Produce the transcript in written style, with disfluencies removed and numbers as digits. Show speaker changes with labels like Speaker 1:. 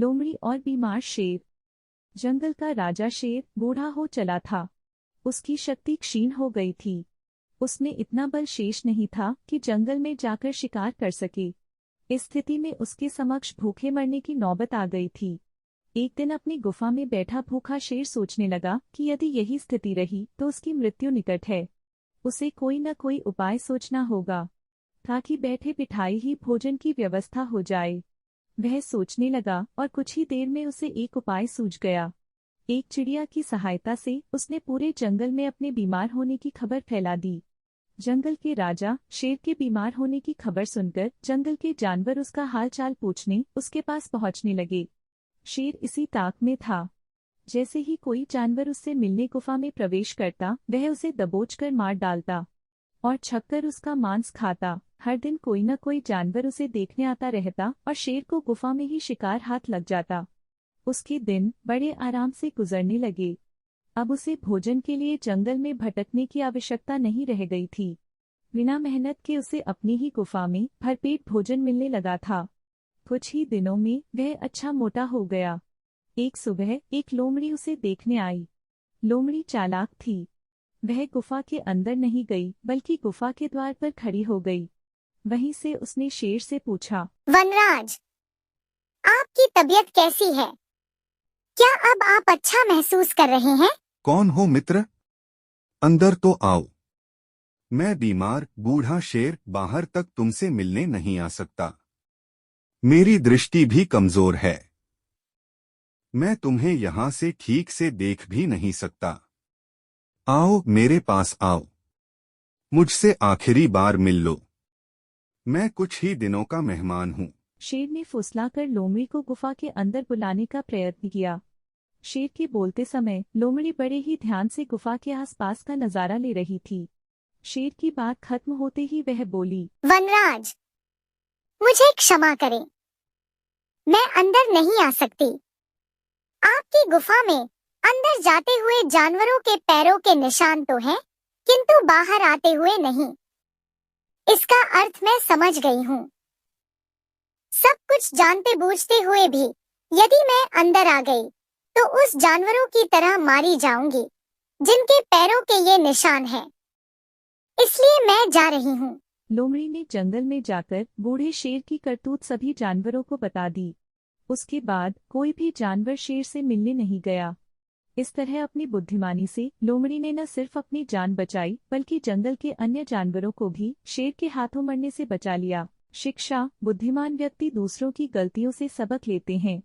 Speaker 1: लोमड़ी और बीमार शेर। जंगल का राजा शेर बूढ़ा हो चला था। उसकी शक्ति क्षीण हो गई थी। उसमें इतना बल शेष नहीं था कि जंगल में जाकर शिकार कर सके। इस स्थिति में उसके समक्ष भूखे मरने की नौबत आ गई थी। एक दिन अपनी गुफा में बैठा भूखा शेर सोचने लगा कि यदि यही स्थिति रही तो उसकी मृत्यु निकट है। उसे कोई न कोई उपाय सोचना होगा ताकि बैठे बिठाए ही भोजन की व्यवस्था हो जाए। वह सोचने लगा और कुछ ही देर में उसे एक उपाय सूझ गया। एक चिड़िया की सहायता से उसने पूरे जंगल में अपने बीमार होने की खबर फैला दी। जंगल के राजा शेर के बीमार होने की खबर सुनकर जंगल के जानवर उसका हालचाल पूछने उसके पास पहुंचने लगे। शेर इसी ताक में था। जैसे ही कोई जानवर उससे मिलने गुफा में प्रवेश करता वह उसे दबोचकर मार डालता और छपकर उसका मांस खाता। हर दिन कोई न कोई जानवर उसे देखने आता रहता और शेर को गुफा में ही शिकार हाथ लग जाता। उसके दिन बड़े आराम से गुजरने लगे। अब उसे भोजन के लिए जंगल में भटकने की आवश्यकता नहीं रह गई थी। बिना मेहनत के उसे अपनी ही गुफा में भरपेट भोजन मिलने लगा था। कुछ ही दिनों में वह अच्छा मोटा हो गया। एक सुबह एक लोमड़ी उसे देखने आई। लोमड़ी चालाक थी। वह गुफा के अंदर नहीं गई बल्कि गुफा के द्वार पर खड़ी हो गई। वहीं से उसने शेर से पूछा,
Speaker 2: वनराज, आपकी तबीयत कैसी है? क्या अब आप अच्छा महसूस कर रहे हैं?
Speaker 3: कौन हो मित्र? अंदर तो आओ। मैं बीमार बूढ़ा शेर बाहर तक तुमसे मिलने नहीं आ सकता। मेरी दृष्टि भी कमजोर है। मैं तुम्हें यहाँ से ठीक से देख भी नहीं सकता। आओ मेरे पास आओ। मुझसे आखिरी बार मिल लो। मैं कुछ ही दिनों का मेहमान हूँ।
Speaker 1: शेर ने फुसलाकर लोमड़ी को गुफा के अंदर बुलाने का प्रयत्न किया। शेर के बोलते समय लोमड़ी बड़े ही ध्यान से गुफा के आसपास का नजारा ले रही थी। शेर की बात खत्म होते ही वह बोली,
Speaker 2: वनराज, मुझे क्षमा करें, मैं अंदर नहीं आ सकती। आपकी गुफा में अंदर जाते हुए जानवरों के पैरों के निशान तो हैं, किंतु बाहर आते हुए नहीं। इसका अर्थ मैं समझ गई हूँ। सब कुछ जानते बूझते हुए भी यदि मैं अंदर आ गई तो उस जानवरों की तरह मारी जाऊंगी जिनके पैरों के ये निशान हैं। इसलिए मैं जा रही हूँ।
Speaker 1: लोमड़ी ने जंगल में जाकर बूढ़े शेर की करतूत सभी जानवरों को बता दी। उसके बाद कोई भी जानवर शेर से मिलने नहीं गया। इस तरह अपनी बुद्धिमानी से लोमड़ी ने न सिर्फ अपनी जान बचाई बल्कि जंगल के अन्य जानवरों को भी शेर के हाथों मरने से बचा लिया। शिक्षा: बुद्धिमान व्यक्ति दूसरों की गलतियों से सबक लेते हैं।